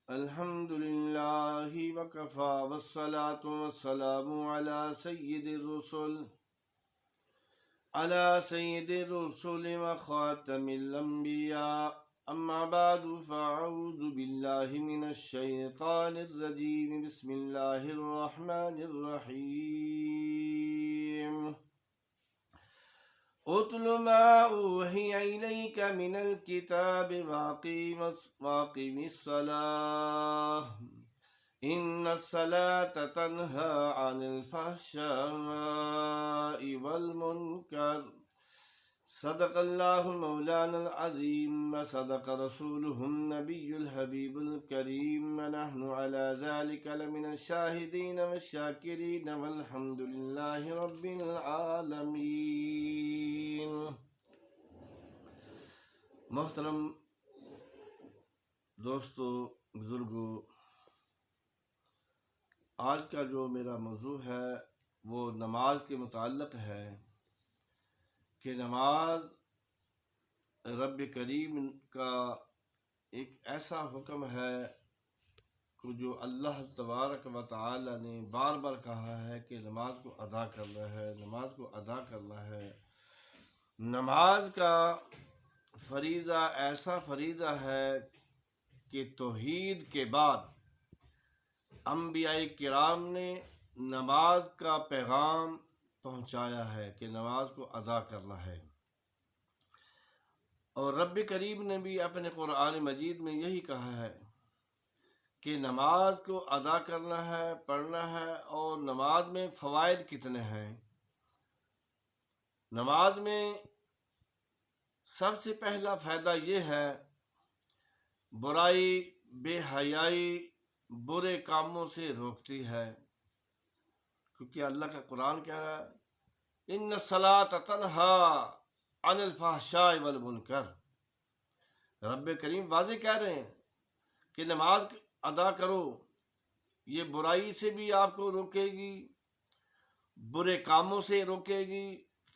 الحمد لله وكفى والصلاة والسلام على سيد الرسل وخاتم الأنبياء أما بعد فأعوذ بالله من الشيطان الرجيم بسم الله الرحمن الرحيم اتل ما اوحي إليك من الكتاب واقم الصلاة إن الصلاة تنهى عن الفحشاء والمنكر صدق الله مولانا العظيم وصدق رسوله النبي الحبيب الكريم ونحن على ذلك لمن الشاهدين والشاكرين والحمد لله رب العالمين۔ محترم دوستو، بزرگو، آج کا جو میرا موضوع ہے وہ نماز کے متعلق ہے کہ نماز رب کریم کا ایک ایسا حکم ہے کہ جو اللہ تبارک و تعالی نے بار بار کہا ہے کہ نماز کو ادا کرنا ہے، نماز کو ادا کرنا ہے۔ نماز کا فریضہ ایسا فریضہ ہے کہ توحید کے بعد انبیاء کرام نے نماز کا پیغام پہنچایا ہے کہ نماز کو ادا کرنا ہے، اور رب کریم نے بھی اپنے قرآن مجید میں یہی کہا ہے کہ نماز کو ادا کرنا ہے، پڑھنا ہے۔ اور نماز میں فوائد کتنے ہیں؟ نماز میں سب سے پہلا فائدہ یہ ہے، برائی، بے حیائی، برے کاموں سے روکتی ہے، کیونکہ اللہ کا قرآن کہہ رہا ہے ان الصلاۃ تنہی عن الفحشاء والمنکر۔ رب کریم واضح کہہ رہے ہیں کہ نماز ادا کرو، یہ برائی سے بھی آپ کو روکے گی، برے کاموں سے روکے گی،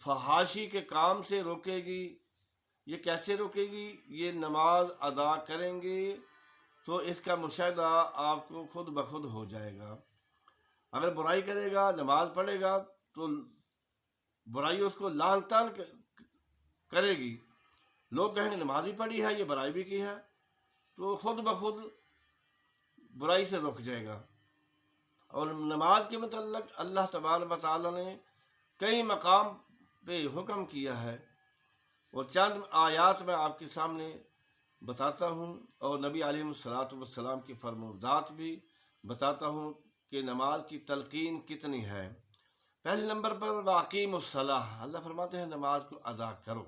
فحاشی کے کام سے روکے گی۔ یہ کیسے روکے گی؟ یہ نماز ادا کریں گے تو اس کا مشاہدہ آپ کو خود بخود ہو جائے گا۔ اگر برائی کرے گا، نماز پڑھے گا تو برائی اس کو لعن طعن کرے گی، لوگ کہیں گے نماز بھی پڑھی ہے، یہ برائی بھی کی ہے، تو خود بخود برائی سے رک جائے گا۔ اور نماز کے متعلق اللہ تبارک و تعالی نے کئی مقام پہ حکم کیا ہے، اور چند آیات میں آپ کے سامنے بتاتا ہوں، اور نبی علیہ السلام کی فرمودات بھی بتاتا ہوں کہ نماز کی تلقین کتنی ہے۔ پہلے نمبر پر واقیم الصلاۃ، اللہ فرماتے ہیں نماز کو ادا کرو۔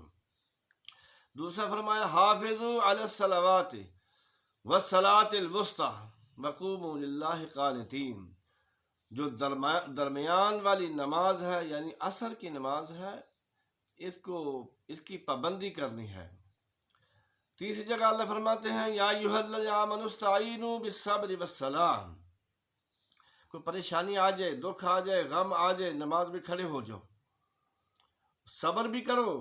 دوسرا فرمایا حافظوا علی الصلوات والصلاۃ الوسطی وقوموا للہ قانتین۔ جو درمیان والی نماز ہے، یعنی عصر کی نماز ہے، اس کی پابندی کرنی ہے۔ تیسری جگہ اللہ فرماتے ہیں یا ایھا الذین آمنوا استعینوا بالصبر والصلاۃ۔ کوئی پریشانی آ جائے، دکھ آ جائے، غم آ جائے، نماز میں کھڑے ہو جاؤ، صبر بھی کرو،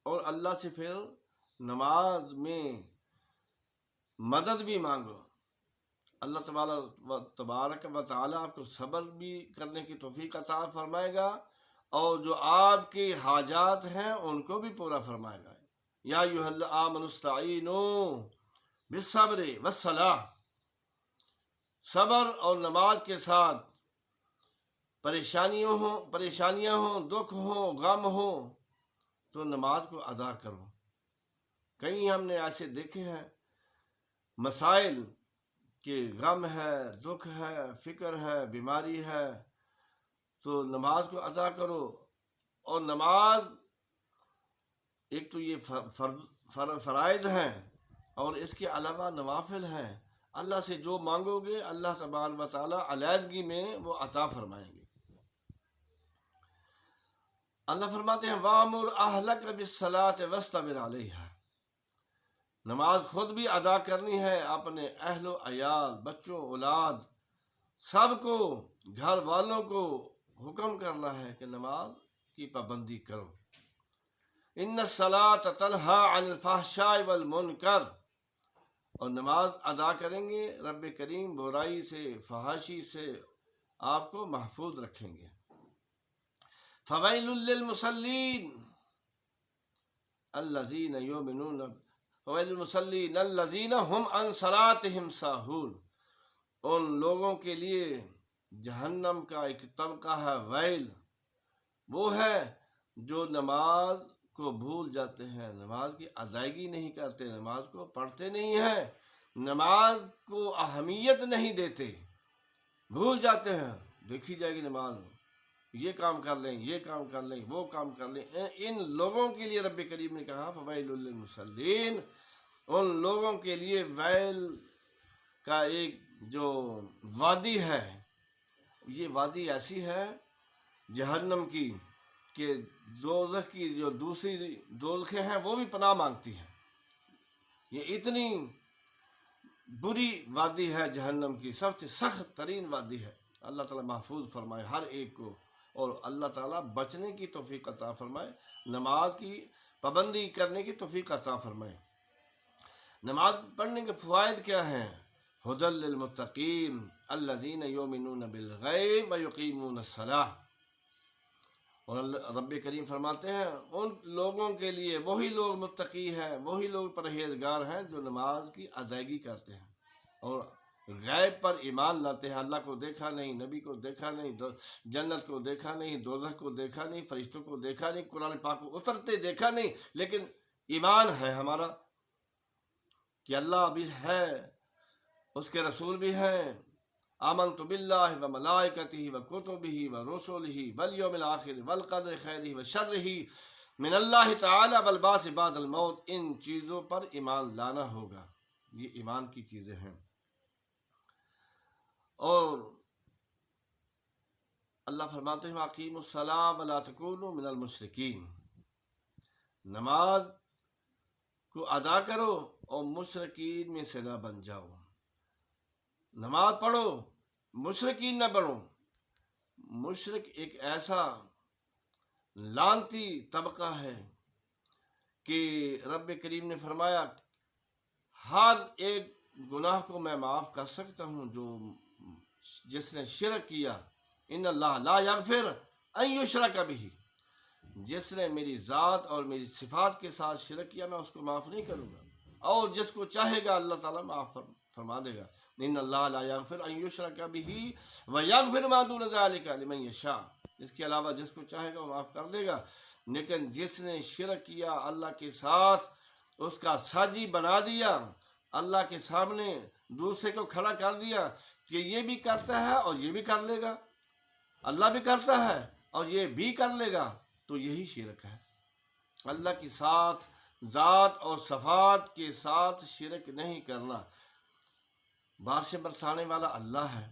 اور اللہ سے پھر نماز میں مدد بھی مانگو۔ اللہ تبارک و تعالیٰ آپ کو صبر بھی کرنے کی توفیق عطا فرمائے گا، اور جو آپ کی حاجات ہیں ان کو بھی پورا فرمائے گا۔ یا ایھا الذین آمنوا استعینوا بالصبر والصلاۃ۔ صبر اور نماز کے ساتھ پریشانیاں ہوں، دکھ ہوں، غم ہوں، تو نماز کو ادا کرو۔ کئی ہم نے ایسے دیکھے ہیں مسائل کہ غم ہے، دکھ ہے، فکر ہے، بیماری ہے، تو نماز کو ادا کرو۔ اور نماز ایک تو یہ فرائض ہیں، اور اس کے علاوہ نوافل ہیں۔ اللہ سے جو مانگو گے اللہ تبارک و تعالیٰ علیحدگی میں وہ عطا فرمائیں گے۔ اللہ فرماتے ہیں وَأْمُرْ أَهْلَكَ بِالصَّلَاةِ وَاصْطَبِرْ عَلَيْهَا۔ نماز خود بھی ادا کرنی ہے، اپنے اہل و عیال، بچوں، اولاد، سب کو، گھر والوں کو حکم کرنا ہے کہ نماز کی پابندی کرو۔ ان الصلاۃ تنہی عن الفحشاء والمنکر، اور نماز ادا کریں گے رب کریم برائی سے فحاشی سے آپ کو محفوظ رکھیں گے۔ فویل للمصلین الذین یؤمنون فویل للمصلین الذین هم عن صلاتهم ساہون، ان لوگوں کے لیے جہنم کا ایک طبقہ ہے ویل، وہ ہے جو نماز کو بھول جاتے ہیں، نماز کی ادائیگی نہیں کرتے، نماز کو پڑھتے نہیں ہیں، نماز کو اہمیت نہیں دیتے، بھول جاتے ہیں، دیکھی جائے گی نماز، یہ کام کر لیں، یہ کام کر لیں، وہ کام کر لیں۔ ان لوگوں کے لیے رب کریم نے کہا فویل للمصلین، ان لوگوں کے لیے ویل کا ایک جو وادی ہے، یہ وادی ایسی ہے جہنم کی کہ دوزخ کی جو دوسری دوزخیں ہیں وہ بھی پناہ مانگتی ہیں۔ یہ اتنی بری وادی ہے جہنم کی، سب سے سخت ترین وادی ہے۔ اللہ تعالیٰ محفوظ فرمائے ہر ایک کو، اور اللہ تعالیٰ بچنے کی توفیق عطا فرمائے، نماز کی پابندی کرنے کی توفیق عطا فرمائے۔ نماز پڑھنے کے فوائد کیا ہیں؟ ھدی للمتقین الذین یؤمنون بالغیب ویقیمون الصلاۃ، اور رب کریم فرماتے ہیں ان لوگوں کے لیے، وہی لوگ متقی ہیں، وہی لوگ پرہیزگار ہیں جو نماز کی ادائیگی کرتے ہیں اور غیب پر ایمان لاتے ہیں۔ اللہ کو دیکھا نہیں، نبی کو دیکھا نہیں، جنت کو دیکھا نہیں، دوزخ کو دیکھا نہیں، فرشتوں کو دیکھا نہیں، قرآن پاک کو اترتے دیکھا نہیں، لیکن ایمان ہے ہمارا کہ اللہ بھی ہے، اس کے رسول بھی ہیں۔ آمنت باللہ و ملائکتہ و کتبہ و رسلہ والیوم الآخر والقدر خیرہ و شرہ من اللہ تعالی والبعث بعد الموت، ان چیزوں پر ایمان لانا ہوگا، یہ ایمان کی چیزیں ہیں۔ اور اللہ فرماتے ہیں اقیموا الصلاۃ ولا تکونوا من المشرکین، نماز کو ادا کرو اور مشرکین میں سے نہ بن جاؤ، نماز پڑھو، مشرکین نہ بنو۔ مشرک ایک ایسا لعنتی طبقہ ہے کہ رب کریم نے فرمایا ہر ایک گناہ کو میں معاف کر سکتا ہوں جو جس نے شرک کیا، ان اللہ لا یغفر ان یشرک بہ، جس نے میری ذات اور میری صفات کے ساتھ شرک کیا میں اس کو معاف نہیں کروں گا، اور جس کو چاہے گا اللہ تعالیٰ معاف فرما دے گا۔ ان اللہ لا یغفر ان یشرک بہ ویغفر ما دون ذلک لمن یشاء، اس کے علاوہ جس کو چاہے گا وہ معاف کر دے گا، لیکن جس نے شرک کیا، اللہ کے ساتھ اس کا ساجی بنا دیا، اللہ کے سامنے دوسرے کو کھڑا کر دیا کہ یہ بھی کرتا ہے اور یہ بھی کر لے گا، اللہ بھی کرتا ہے اور یہ بھی کر لے گا، تو یہی شرک ہے۔ اللہ کے ساتھ ذات اور صفات کے ساتھ شرک نہیں کرنا۔ بارشیں برسانے والا اللہ ہے،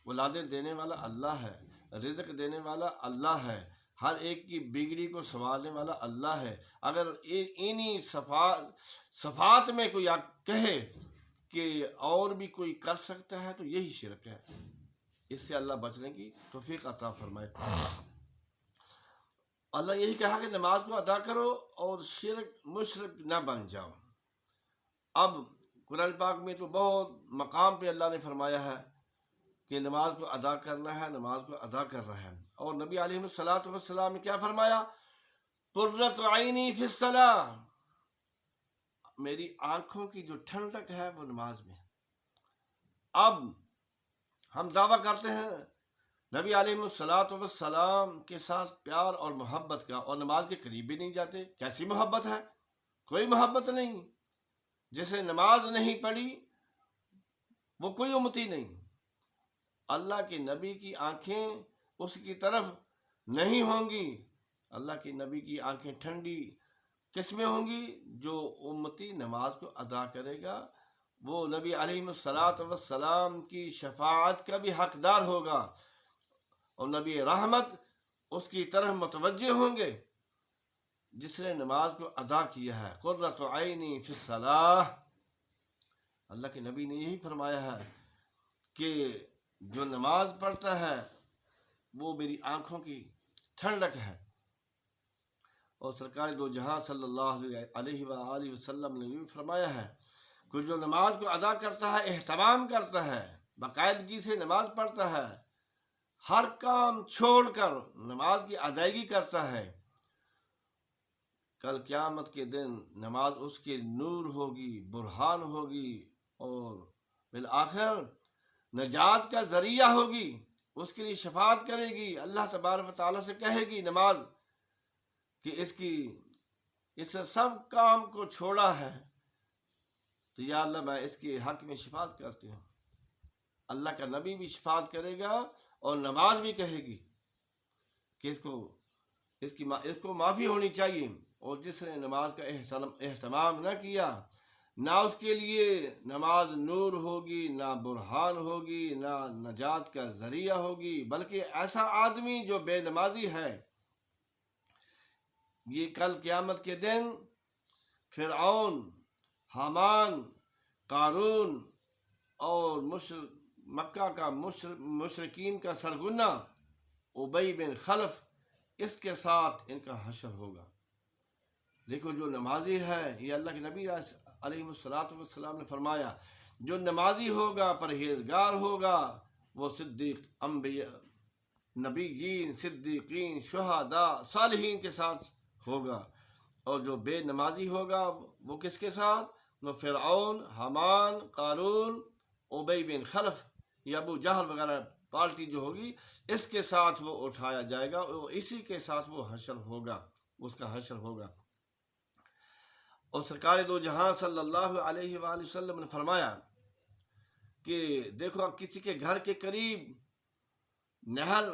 اولادیں دینے والا اللہ ہے، رزق دینے والا اللہ ہے، ہر ایک کی بگڑی کو سنوارنے والا اللہ ہے۔ اگر انہی صفات میں کوئی کہے کہ اور بھی کوئی کر سکتا ہے تو یہی شرک ہے، اس سے اللہ بچنے کی توفیق عطا فرمائے۔ اللہ یہی کہا کہ نماز کو ادا کرو اور مشرک نہ بن جاؤ۔ اب قرآن پاک میں تو بہت مقام پہ اللہ نے فرمایا ہے کہ نماز کو ادا کرنا ہے، نماز کو ادا کر رہا ہے، اور نبی علیہ الصلوۃ والسلام نے کیا فرمایا؟ قرۃ عینی فی الصلاۃ، میری آنکھوں کی جو ٹھنڈک ہے وہ نماز میں۔ اب ہم دعویٰ کرتے ہیں نبی علیہ الصلوۃ والسلام کے ساتھ پیار اور محبت کا، اور نماز کے قریب بھی نہیں جاتے، کیسی محبت ہے؟ کوئی محبت نہیں۔ جسے نماز نہیں پڑھی وہ کوئی امتی نہیں۔ اللہ کے نبی کی آنکھیں اس کی طرف نہیں ہوں گی، اللہ کے نبی کی آنکھیں ٹھنڈی کس میں ہوں گی؟ جو امتی نماز کو ادا کرے گا وہ نبی علیہ الصلوۃ والسلام کی شفاعت کا بھی حقدار ہوگا، اور نبی رحمت اس کی طرف متوجہ ہوں گے جس نے نماز کو ادا کیا ہے۔ قرۃ عینی فی الصلاۃ، اللہ کے نبی نے یہی فرمایا ہے کہ جو نماز پڑھتا ہے وہ میری آنکھوں کی ٹھنڈک ہے۔ اور سرکار دو جہاں صلی اللہ علیہ وآلہ وسلم نے بھی فرمایا ہے کہ جو نماز کو ادا کرتا ہے، اہتمام کرتا ہے، باقاعدگی سے نماز پڑھتا ہے، ہر کام چھوڑ کر نماز کی ادائیگی کرتا ہے، کل قیامت کے دن نماز اس کے نور ہوگی، برہان ہوگی، اور بالآخر نجات کا ذریعہ ہوگی، اس کے لیے شفاعت کرے گی، اللہ تبارک و تعالیٰ سے کہے گی نماز کہ اس سب کام کو چھوڑا ہے، تو یا اللہ میں اس کے حق میں شفاعت کرتی ہوں۔ اللہ کا نبی بھی شفاعت کرے گا اور نماز بھی کہے گی کہ اس کو معافی ہونی چاہیے، اور جس نے نماز کا اہتمام نہ کیا، نہ اس کے لیے نماز نور ہوگی، نہ برہان ہوگی، نہ نجات کا ذریعہ ہوگی، بلکہ ایسا آدمی جو بے نمازی ہے، یہ کل قیامت کے دن فرعون، حامان، قارون اور مکہ کا مشرکین کا سرغنہ ابی بن خلف، اس کے ساتھ ان کا حشر ہوگا۔ دیکھو جو نمازی ہے، یہ اللہ کے نبی علیہ السلام نے فرمایا، جو نمازی ہوگا، پرہیزگار ہوگا، وہ صدیق، انبیاء، نبیین، صدیقین، شہداء، صالحین کے ساتھ ہوگا، اور جو بے نمازی ہوگا وہ کس کے ساتھ؟ وہ فرعون، حامان، قارون، ابی بن خلف یا ابو جہل وغیرہ پارٹی جو ہوگی، اس کے ساتھ وہ اٹھایا جائے گا، اور اسی کے ساتھ وہ حشر ہوگا، اس کا حشر ہوگا۔ اور سرکار دو جہاں صلی اللہ علیہ وآلہ وسلم نے فرمایا کہ دیکھو اب کسی کے گھر کے قریب نہر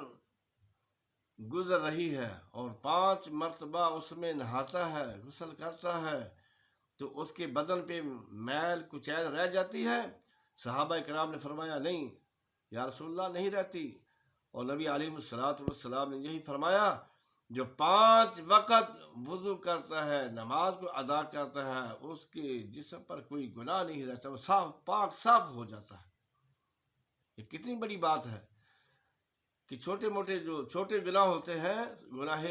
گزر رہی ہے اور 5 مرتبہ اس میں نہاتا ہے، غسل کرتا ہے، تو اس کے بدن پہ میل کچیل رہ جاتی ہے؟ صحابہ کرام نے فرمایا نہیں یا رسول اللہ، نہیں رہتی۔ اور نبی علیہ السلام نے یہی فرمایا، جو 5 وقت وضو کرتا ہے، نماز کو ادا کرتا ہے، اس کے جسم پر کوئی گناہ نہیں رہتا، وہ پاک صاف ہو جاتا ہے۔ یہ کتنی بڑی بات ہے کہ چھوٹے گناہ ہوتے ہیں، گناہ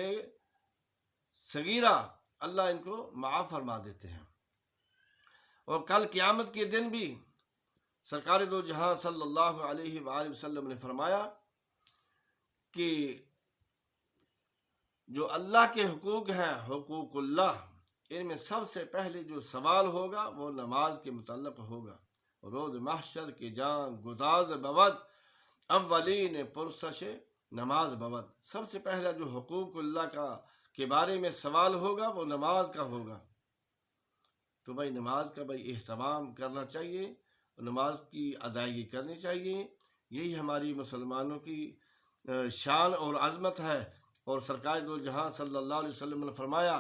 صغیرہ، اللہ ان کو معاف فرما دیتے ہیں۔ اور کل قیامت کے دن بھی سرکار دو جہاں صلی اللہ علیہ وآلہ وسلم نے فرمایا کہ جو اللہ کے حقوق ہیں، حقوق اللہ، ان میں سب سے پہلے جو سوال ہوگا وہ نماز کے متعلق ہوگا۔ روز محشر کے جان گداز بود، اولین پرسش نماز بود۔ سب سے پہلا جو حقوق اللہ کے بارے میں سوال ہوگا وہ نماز کا ہوگا۔ تو بھائی نماز کا اہتمام کرنا چاہیے، نماز کی ادائیگی کرنی چاہیے، یہی ہماری مسلمانوں کی شان اور عظمت ہے۔ اور سرکار دو جہاں صلی اللہ علیہ وسلم نے فرمایا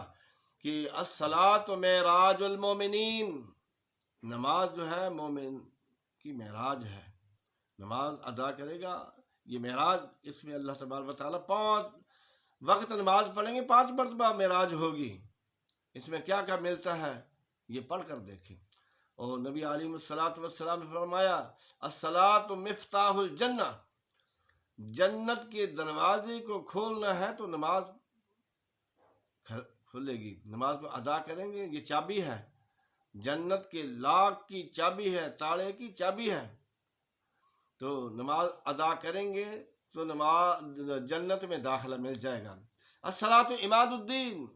کہ الصلاۃ معراج المومنین، نماز جو ہے مومن کی معراج ہے۔ نماز ادا کرے گا، یہ معراج، اس میں اللہ تبارک و تعالیٰ 5 وقت نماز پڑھیں گے، 5 مرتبہ معراج ہوگی۔ اس میں کیا کیا ملتا ہے یہ پڑھ کر دیکھیں۔ اور نبی علیہ السلام نے فرمایا، الصلاۃ مفتاح الجنہ، جنت کے دروازے کو کھولنا ہے تو نماز کھلے گی۔ نماز کو ادا کریں گے، یہ چابی ہے، جنت کے لاک کی چابی ہے، تاڑے کی چابی ہے۔ تو نماز ادا کریں گے تو جنت میں داخلہ مل جائے گا۔ الصلاۃ عماد الدین،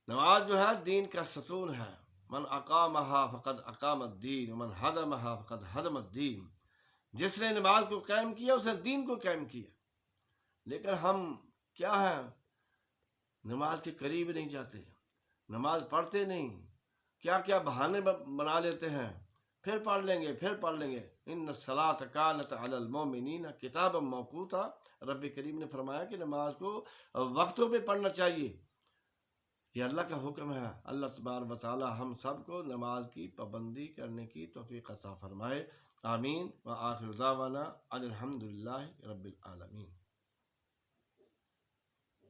نماز جو ہے دین کا ستون ہے۔ من اقامہا فقد اقام الدین ومن ہدمہا فقد ہدم الدین، جس نے نماز کو قائم کیا اس نے دین کو قائم کیا۔ لیکن ہم کیا ہیں، نماز کے قریب نہیں جاتے، نماز پڑھتے نہیں، کیا بہانے بنا لیتے ہیں، پھر پڑھ لیں گے، پھر پڑھ لیں گے۔ ان الصلاۃ کانت علی المؤمنین کتابا موقوتا، رب کریم نے فرمایا کہ نماز کو وقتوں پہ پڑھنا چاہیے، یہ اللہ کا حکم ہے۔ اللہ تبارک و تعالی ہم سب کو نماز کی پابندی کرنے کی توفیق عطا فرمائے، آمین۔ وآخر دعوانا ان الحمد للہ رب العالمین۔